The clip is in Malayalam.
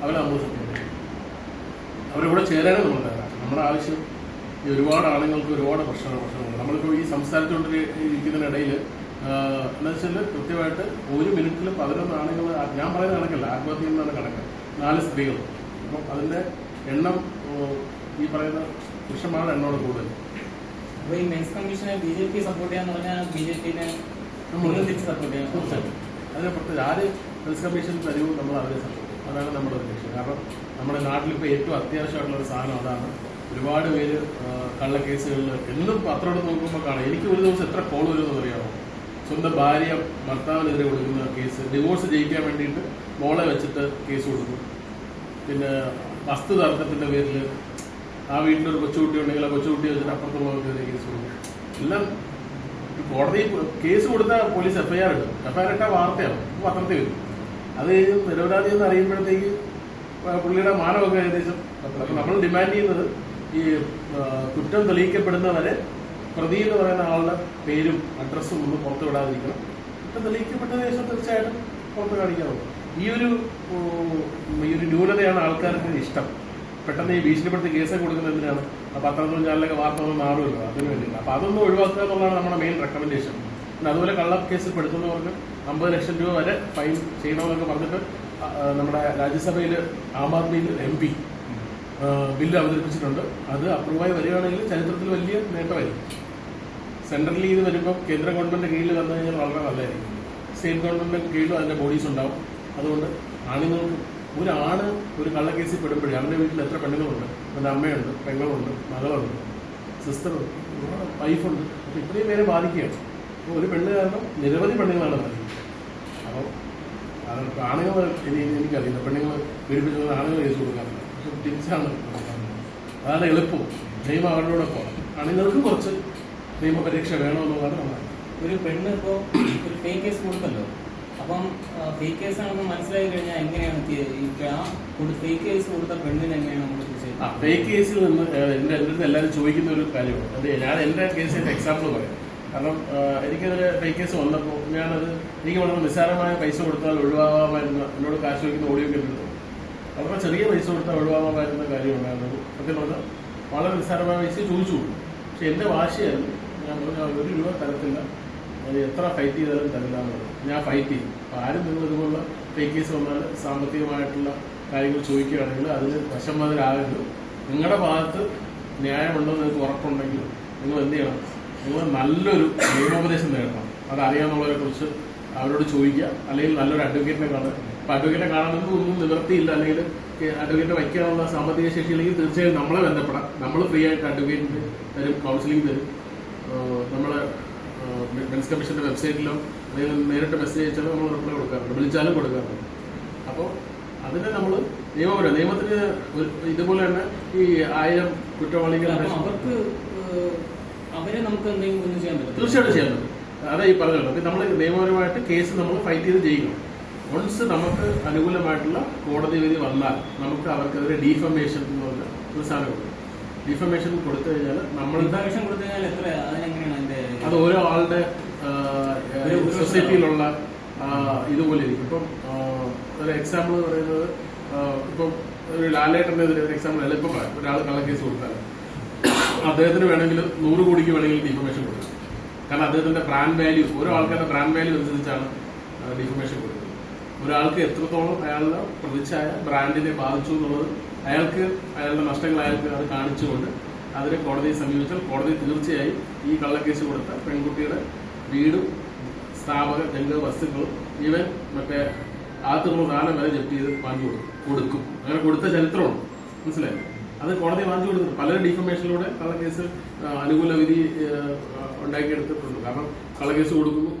അവരെ നമ്മൾ സപ്പോർട്ട് ചെയ്യും. അവരിവിടെ ചേരാനും നമ്മൾ തയ്യാറാണ്. നമ്മുടെ ആവശ്യം ഈ ഒരുപാട് ആളുകൾക്ക് ഒരുപാട് പ്രശ്നങ്ങളുണ്ട്. നമ്മളിപ്പോൾ ഈ സംസാരിച്ചുകൊണ്ടിരിക്കുന്നതിനിടയിൽ എന്താ വെച്ചാൽ കൃത്യമായിട്ട് 1 മിനിറ്റിൽ 11 ആളുകൾ, ഞാൻ പറയുന്ന കണക്കല്ല, ആത്മഹത്യ എന്നാണ് കണക്ക്, 4 സ്ത്രീകൾ. അപ്പം അതിൻ്റെ എണ്ണം ഈ പറയുന്ന പുരുഷന്മാരുടെ എണ്ണോട് കൂടുതൽ. അപ്പോൾ ഈ മെൻസ് കമ്മീഷനെ BJP സപ്പോർട്ട് ചെയ്യാന്ന് പറഞ്ഞാൽ BJPനെ നമ്മൾ തിരിച്ച് സപ്പോർട്ട് ചെയ്യാം. തീർച്ചയായിട്ടും അതിനെ പ്രത്യേകിച്ച് ആര് മെൻസ് കമ്മീഷൻ തരുമോ നമ്മൾ അവരെ സപ്പോർട്ട് ചെയ്യും. അതാണ് നമ്മുടെ ലക്ഷ്യം. കാരണം നമ്മുടെ നാട്ടിലിപ്പോൾ ഏറ്റവും അത്യാവശ്യമായിട്ടുള്ള ഒരു സാധനം അതാണ്. ഒരുപാട് പേര് കള്ളക്കേസുകളിൽ എന്നും പത്രം എടുത്ത് നോക്കുമ്പോൾ കാണാം. എനിക്ക് ഒരു ദിവസം എത്ര കോൾ വരുമെന്ന് അറിയാമോ? സ്വന്തം ഭാര്യ ഭർത്താവിനെതിരെ കൊടുക്കുന്ന കേസ്, ഡിവോഴ്സ് ജയിക്കാൻ വേണ്ടിയിട്ട് മോളെ വെച്ചിട്ട് കേസ് കൊടുക്കും. പിന്നെ വസ്തു തർക്കത്തിൻ്റെ പേരിൽ ആ വീട്ടിലൊരു കൊച്ചുകുട്ടി ഉണ്ടെങ്കിൽ ആ കൊച്ചുകുട്ടി വെച്ചിട്ട് അപ്പുറത്തുള്ളവർക്കെതിരെ കേസ് കൊടുക്കും. എല്ലാം കോടതി കേസ് കൊടുത്താൽ പോലീസ് FIR ഇടും. FIR ഇട്ടാൽ വാർത്തയാവും, പത്രത്തിൽ വരും. അത് കഴിഞ്ഞ് നിരപരാധി എന്ന് അറിയുമ്പോഴത്തേക്ക് പുള്ളിയുടെ മാനമൊക്കെ ഏകദേശം. അപ്പം നമ്മൾ ഡിമാൻഡ് ചെയ്യുന്നത് ഈ കുറ്റം തെളിയിക്കപ്പെടുന്നവരെ പ്രതി എന്ന് പറയുന്ന ആളുടെ പേരും അഡ്രസ്സും ഒന്നും പുറത്തു വിടാതിരിക്കണം. കുറ്റം തെളിയിക്കപ്പെട്ട ശേഷം തീർച്ചയായിട്ടും പുറത്ത് കാണിക്കാറുള്ളൂ. ഈ ഒരു ന്യൂനതയാണ് ആൾക്കാർക്ക് ഇഷ്ടം. പെട്ടെന്ന് ഈ ഭീഷണിപ്പെടുത്തി കേസൊക്കെ കൊടുക്കുന്നത് എന്തിനാണ്? പത്രത്തിലും ചാനലൊക്കെ വാർത്ത ഒന്നും മാറുമല്ലോ, അതിന് വേണ്ടിയിട്ട്. അപ്പോൾ അതൊന്നും ഒഴിവാക്കുക എന്നുള്ളതാണ് നമ്മുടെ മെയിൻ റെക്കമെൻഡേഷൻ. പിന്നെ അതുപോലെ കള്ളക്കേസിൽ പെടുത്തുന്നവർക്ക് 50 ലക്ഷം രൂപ വരെ ഫൈൻ ചെയ്യണമെന്നൊക്കെ പറഞ്ഞിട്ട് നമ്മുടെ രാജ്യസഭയിൽ ആം ആദ്മി MP ബില്ല് അവതരിപ്പിച്ചിട്ടുണ്ട്. അത് അപ്രൂവായി വരികയാണെങ്കിൽ ചരിത്രത്തിൽ വലിയ നേട്ടമായിരിക്കും. സെൻട്രലിൽ ഇത് വരുമ്പോൾ കേന്ദ്ര ഗവൺമെൻറ് കീഴിൽ വന്നു കഴിഞ്ഞാൽ വളരെ നല്ലതായിരിക്കും. സ്റ്റേറ്റ് ഗവൺമെൻറ്റിൻ്റെ കീഴിലും അതിൻ്റെ ബോഡീസ് ഉണ്ടാവും. അതുകൊണ്ട് ആണുങ്ങൾക്ക് ഒരാണ് ഒരു കള്ളക്കേസിൽ പെടുമ്പോഴേ അവൻ്റെ വീട്ടിൽ എത്ര പെണ്ണുങ്ങളുണ്ട്, അവൻ്റെ അമ്മയുണ്ട്, പെങ്ങളുണ്ട്, മകളുണ്ട്, സിസ്റ്ററുണ്ട്, വൈഫുണ്ട്. അപ്പോൾ ഇത്രയും പേരെ ബാധിക്കുകയാണ്. അപ്പോൾ ഒരു പെണ്ണ് കാരണം നിരവധി പെണ്ണുങ്ങളാണ് ബാധിക്കുന്നത്. അപ്പോൾ അത് ആണുങ്ങൾ എനിക്കറിയില്ല, പെണ്ണുങ്ങൾ പീഡിപ്പിച്ചത് ആണുങ്ങൾ കേസ് കൊടുക്കാറില്ല. പക്ഷെ തിരിച്ചാണ് അതാണ് എളുപ്പം. നിയമം അവരുടെ പോകണം. ആണുങ്ങൾക്ക് കുറച്ച് നിയമപരീക്ഷ വേണമെന്നുള്ളതാണ് നമ്മൾ. ഒരു പെണ്ണ് ഇപ്പോൾ ഒരു ഫേക്ക് കേസ് കൊടുത്തല്ലോ, അപ്പം ഫേക്ക് കേസ് ആണെന്ന് മനസ്സിലായി കഴിഞ്ഞാൽ എങ്ങനെയാണ് ഫേക്ക് കേസ് കൊടുത്ത പെണ്ണിന് എങ്ങനെയാണ് നമ്മൾ ഫേക്ക് കേസിൽ നിന്ന് എൻ്റെ അടുത്ത് എല്ലാവരും ചോദിക്കുന്ന ഒരു കാര്യമാണ്. അത് ഞാൻ എൻ്റെ കേസിൻ്റെ എക്സാമ്പിൾ പറയാം. കാരണം എനിക്കതിൽ ഫേക്ക് കേസ് വന്നപ്പോൾ എനിക്ക് വളരെ നിസ്സാരമായ പൈസ കൊടുത്താൽ ഒഴിവാകാമായിരുന്ന, എന്നോട് കാശ് വയ്ക്കുന്ന ഓഡിയോ കേട്ടിരുന്നു. വളരെ ചെറിയ പൈസ കൊടുത്താൽ ഒഴിവാകാമായിരുന്ന കാര്യമുണ്ടായിരുന്നത്. സത്യം പറഞ്ഞാൽ വളരെ നിസ്സാരമായ പൈസ ചോദിച്ചു കൊടുക്കും. പക്ഷെ എൻ്റെ വാശിയായിരുന്നു. ഞാൻ പറഞ്ഞാൽ 1 രൂപ തരത്തില്ല, അത് എത്ര ഫൈറ്റ് ചെയ്താലും തരില്ല എന്നുള്ളത്. ഞാൻ ഫൈറ്റ് ചെയ്യും. അപ്പോൾ ആരും നിങ്ങൾ ഇതുപോലുള്ള ഫേക്ക് കേസ് വന്നാൽ സാമ്പത്തികമായിട്ടുള്ള കാര്യങ്ങൾ ചോദിക്കുകയാണെങ്കിൽ അതിന് വശംവദരാകരുത്. നിങ്ങളുടെ ഭാഗത്ത് ന്യായമുണ്ടെന്ന് നിങ്ങൾക്ക് ഉറപ്പുണ്ടെങ്കിൽ നിങ്ങൾ എന്ത് ചെയ്യണം? നിങ്ങൾ നല്ലൊരു നിയമോപദേശം നേടണം. അതറിയാമെന്നുള്ളവരെ കുറിച്ച് അവരോട് ചോദിക്കുക. അല്ലെങ്കിൽ നല്ലൊരു അഡ്വക്കേറ്റിനെ കാണുക. അപ്പോൾ അഡ്വക്കേറ്റിനെ കാണണമെങ്കിൽ ഒന്നും നിവൃത്തിയില്ല, അല്ലെങ്കിൽ അഡ്വക്കേറ്റ് വയ്ക്കാനുള്ള സാമ്പത്തിക ശേഷി ഇല്ലെങ്കിൽ തീർച്ചയായും നമ്മളെ ബന്ധപ്പെടാം. നമ്മൾ ഫ്രീ ആയിട്ട് അഡ്വക്കേറ്റിന് തരും, കൗൺസിലിംഗ് തരും. നമ്മൾ മെൻസ് കമ്മീഷൻ്റെ വെബ്സൈറ്റിലോ അല്ലെങ്കിൽ നേരിട്ട് മെസ്സേജ് അയച്ചാലും നമ്മൾ റിപ്ലൈ കൊടുക്കാറുണ്ട്, വിളിച്ചാലും കൊടുക്കാറുണ്ട്. അപ്പോൾ അതിനെ നമ്മൾ നിയമത്തിന് ഇതുപോലെ തന്നെ ഈ 1000 കുറ്റവാളികൾ അവരെ നമുക്ക് എന്തെങ്കിലും ചെയ്യാൻ പറ്റും? തീർച്ചയായിട്ടും ചെയ്യാൻ പറ്റും. അതാ ഈ പറഞ്ഞത്. അപ്പോൾ നമ്മൾ നിയമപരമായിട്ട് കേസ് നമ്മൾ ഫൈറ്റ് ചെയ്ത് ചെയ്യണം. വൺസ് നമുക്ക് അനുകൂലമായിട്ടുള്ള കോടതി വിധി വന്നാൽ നമുക്ക് അവർക്കെതിരെ ഡീഫമേഷൻ എന്ന് പറഞ്ഞ ഒരു സാധനം കൊടുക്കും. ഡിഫമേഷൻ കൊടുത്തു കഴിഞ്ഞാൽ അത് ഓരോ ആളുടെ സൊസൈറ്റിയിലുള്ള ഇതുപോലെ ഇരിക്കും. ഇപ്പം ഒരു എക്സാമ്പിൾ പറയുന്നത്, ഇപ്പം ഒരു ലാലേട്ടനെതിരെ ഒരു എക്സാമ്പിൾ അല്ല. ഇപ്പം ഒരാൾ കള്ളക്കേസ് കൊടുത്താൽ അദ്ദേഹത്തിന് വേണമെങ്കിൽ 100 കോടിക്ക് വേണമെങ്കിൽ ഡിഫമേഷൻ കൊടുക്കും. കാരണം അദ്ദേഹത്തിന്റെ ബ്രാൻഡ് വാല്യൂ, ഓരോ ആൾക്കാരുടെ ബ്രാൻഡ് വാല്യൂ അനുസരിച്ചാണ് ഡിഫമേഷൻ കൊടുക്കുന്നത്. ഒരാൾക്ക് എത്രത്തോളം അയാളുടെ പ്രതിച്ഛായ ബ്രാൻഡിനെ ബാധിച്ചു എന്നുള്ളത് അയാളുടെ നഷ്ടങ്ങൾ അയാൾക്ക് അത് കാണിച്ചുകൊണ്ട് അതിനെ കോടതിയെ സമീപിച്ചാൽ കോടതി തീർച്ചയായും ഈ കള്ളക്കേസ് കൊടുത്ത പെൺകുട്ടിയുടെ വീടും സ്ഥാപക ജംഗ വസ്തുക്കളും ഈവൻ മറ്റേ ആത്തുള്ള സാധനം വരെ ജപ്തി ചെയ്ത് വാങ്ങി കൊടുക്കും. അങ്ങനെ കൊടുത്ത ചരിത്രമുണ്ട്, മനസ്സിലായി? അത് കോടതി വാങ്ങി കൊടുത്തിട്ടുണ്ട്. പല ഡിഫമേഷനിലൂടെ കള്ളക്കേസ് അനുകൂല വിധി ഉണ്ടാക്കിയെടുത്തിട്ടുണ്ട്. കാരണം കള്ളക്കേസ് കൊടുക്കുന്നു,